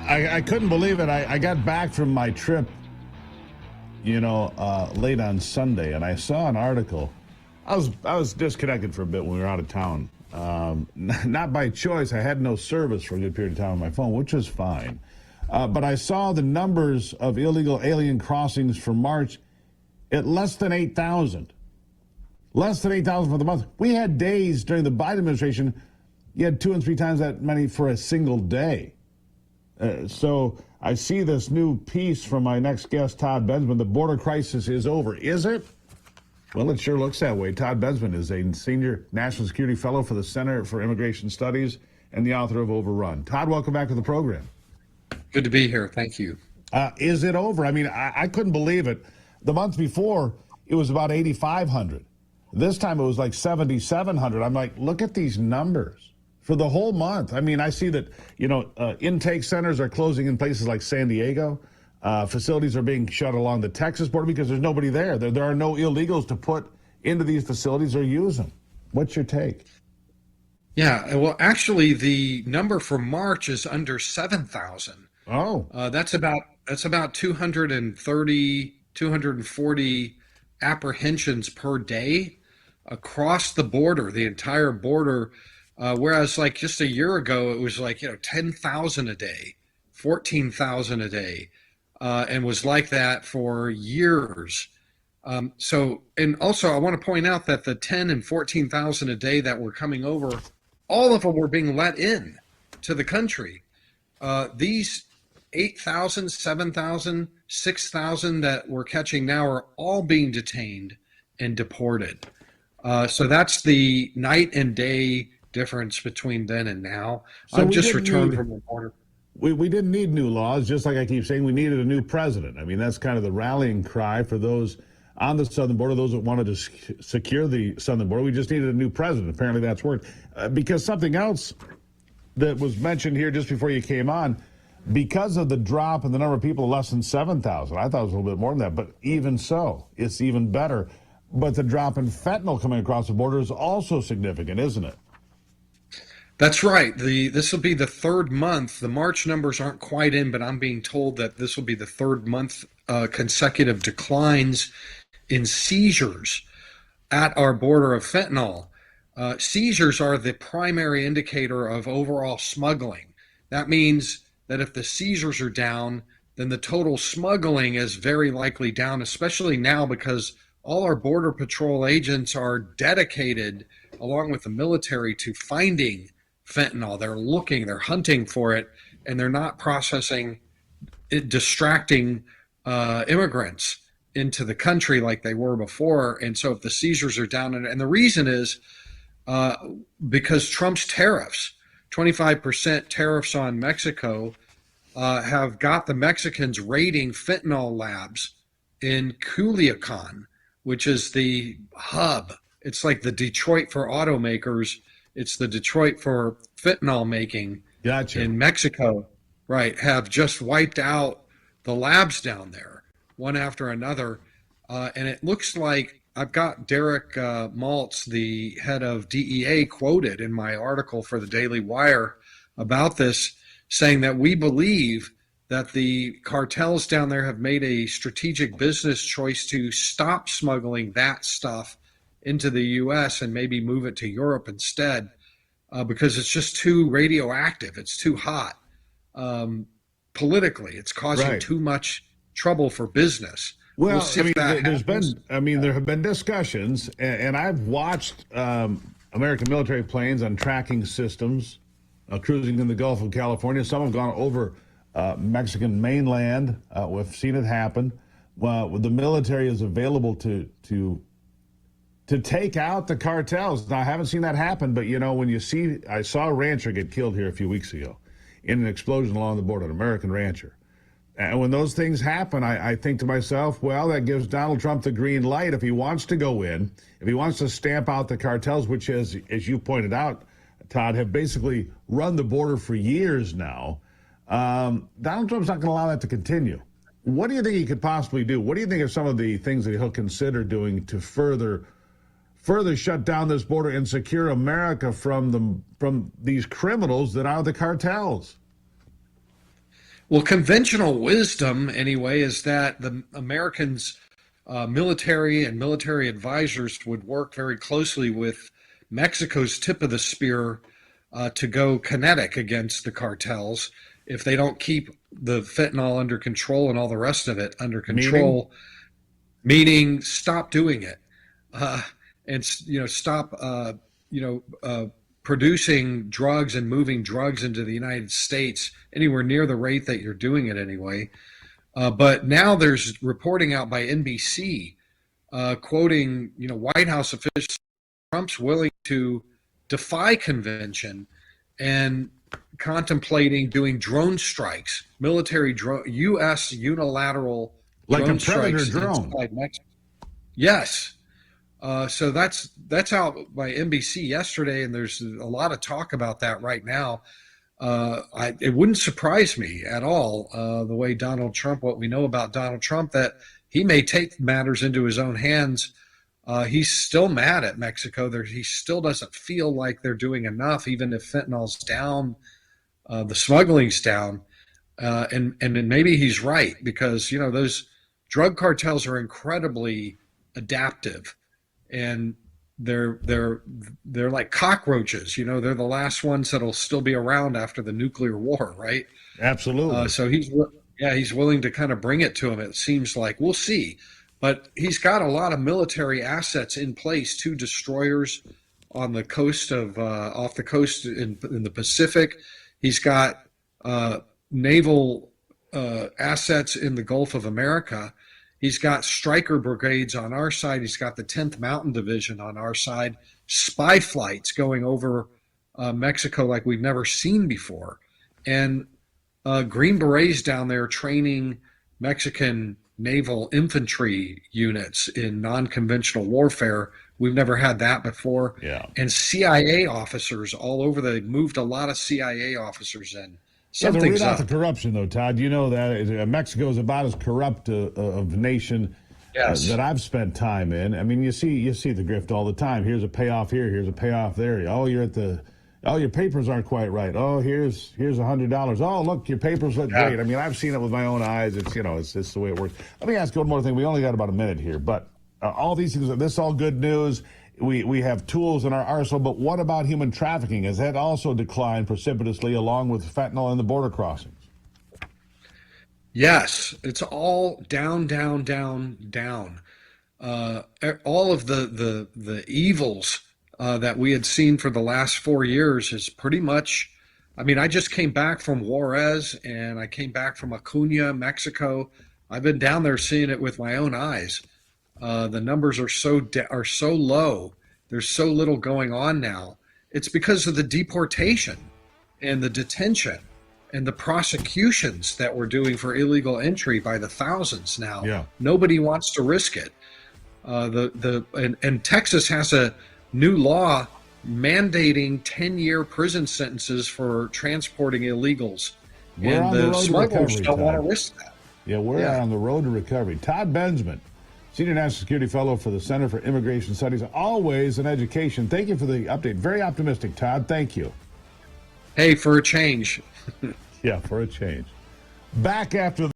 I couldn't believe it. I got back from my trip, late on Sunday, and I saw an article. I was disconnected for a bit when we were out of town. Not by choice. I had no service for a good period of time on my phone, which is fine. But I saw the numbers of illegal alien crossings for March at less than 8,000. Less than 8,000 for the month. We had days during the Biden administration, you had 2 and 3 times that many for a single day. So I see this new piece from my next guest, Todd Bensman. The border crisis is over. Is it? Well, it sure looks that way. Todd Bensman is a senior national security fellow for the Center for Immigration Studies and the author of Overrun. Todd, welcome back to the program. Good to be here. Thank you. Is it over? I mean, I couldn't believe it. The month before, it was about 8,500. This time it was like 7,700. I'm like, look at these numbers for the whole month. I mean, I see that, intake centers are closing in places like San Diego. Facilities are being shut along the Texas border because there's nobody there. There are no illegals to put into these facilities or use them. What's your take? Yeah, well, actually, the number for March is under 7,000. Oh, That's about 230, 240 apprehensions per day across the border, the entire border. Whereas like just a year ago, it was like 10,000 a day, 14,000 a day, and was like that for years. And also I want to point out that the 10 and 14,000 a day that were coming over, all of them were being let in to the country. These 8,000, 7,000, 6,000 that we're catching now are all being detained and deported. So that's the night and day difference between then and now. So I've just returned from the border. we didn't need new laws, just like I keep saying, we needed a new president. I mean, that's kind of the rallying cry for those on the southern border, those that wanted to secure the southern border. We just needed a new president. Apparently that's worked. Because something else that was mentioned here just before you came on, because of the drop in the number of people less than 7,000, I thought it was a little bit more than that, but even so, it's even better. But the drop in fentanyl coming across the border is also significant, isn't it? That's right. This will be the third month. The March numbers aren't quite in, but I'm being told that this will be the third month consecutive declines in seizures at our border of fentanyl. Seizures are the primary indicator of overall smuggling. That means that if the seizures are down, then the total smuggling is very likely down, especially now because all our Border Patrol agents are dedicated, along with the military, to finding fentanyl. They're hunting for it, and they're not processing it, distracting immigrants into the country like they were before. And so if the seizures are down, and the reason is because Trump's tariffs, 25% tariffs on Mexico, have got the Mexicans raiding fentanyl labs in Culiacan, which is the hub. It's like the Detroit for automakers. It's the Detroit for fentanyl making. Gotcha. In Mexico, right, have just wiped out the labs down there, one after another. And it looks like I've got Derek Maltz, the head of DEA, quoted in my article for the Daily Wire about this, saying that we believe that the cartels down there have made a strategic business choice to stop smuggling that stuff into the U.S. and maybe move it to Europe instead, because it's just too radioactive. It's too hot. Politically, it's causing too much trouble for business. Well, see if that there have been discussions, and I've watched American military planes on tracking systems cruising in the Gulf of California. Some have gone over Mexican mainland. We've seen it happen. The military is available to take out the cartels. Now, I haven't seen that happen, but I saw a rancher get killed here a few weeks ago in an explosion along the border, an American rancher. And when those things happen, I think to myself, well, that gives Donald Trump the green light if he wants to go in, if he wants to stamp out the cartels, which, as you pointed out, Todd, have basically run the border for years now. Donald Trump's not going to allow that to continue. What do you think he could possibly do? What do you think are some of the things that he'll consider doing to further shut down this border and secure America from these criminals that are the cartels? Well, conventional wisdom, anyway, is that the Americans, military and military advisors, would work very closely with Mexico's tip of the spear to go kinetic against the cartels if they don't keep the fentanyl under control and all the rest of it under Meaning? control. Meaning, stop doing it, uh, and stop, producing drugs and moving drugs into the United States anywhere near the rate that you're doing it anyway. But now there's reporting out by NBC, quoting White House officials, Trump's willing to defy convention and contemplating doing drone strikes, U.S. unilateral Like a drone Predator strikes drone. inside Mexico. Yes. So that's out by NBC yesterday, and there's a lot of talk about that right now. It wouldn't surprise me at all, the way Donald Trump, what we know about Donald Trump, that he may take matters into his own hands. He's still mad at Mexico. He still doesn't feel like they're doing enough, even if fentanyl's down, the smuggling's down. And maybe he's right, because those drug cartels are incredibly adaptive, and they're like cockroaches. They're the last ones that'll still be around after the nuclear war, right? Absolutely. So he's willing to kind of bring it to him. It seems like, we'll see, but he's got a lot of military assets in place. 2 destroyers on the coast of off the coast in the Pacific. He's got naval assets in the Gulf of America. He's got striker brigades on our side. He's got the 10th Mountain Division on our side. Spy flights going over Mexico like we've never seen before. And Green Berets down there training Mexican naval infantry units in non-conventional warfare. We've never had that before. Yeah. And CIA officers all over. They moved a lot of CIA officers in. Yeah, to Something's root out the up. corruption, though, Todd. You know that Mexico is about as corrupt of a nation Yes. that I've spent time in. I mean, you see the grift all the time. Here's a payoff here. Here's a payoff there. Oh, your papers aren't quite right. Oh, here's $100. Oh, look, your papers look great. I mean, I've seen it with my own eyes. It's just the way it works. Let me ask you one more thing. We only got about a minute here, but all these things. This is all good news. We have tools in our arsenal, but what about human trafficking? Has that also declined precipitously along with fentanyl and the border crossings? Yes, it's all down, down, down, down. All of the evils that we had seen for the last 4 years is pretty much. I mean, I just came back from Juarez, and I came back from Acuna, Mexico. I've been down there seeing it with my own eyes. The numbers are so low. There's so little going on now. It's because of the deportation and the detention and the prosecutions that we're doing for illegal entry by the thousands now. Yeah. Nobody wants to risk it. And Texas has a new law mandating 10-year prison sentences for transporting illegals. We're and on the road the to smugglers recovery, don't want to Todd. risk that. Yeah, we're Yeah. on the road to recovery. Todd Bensman, Senior National Security Fellow for the Center for Immigration Studies, always in education. Thank you for the update. Very optimistic, Todd. Thank you. Hey, for a change. Yeah, for a change. Back after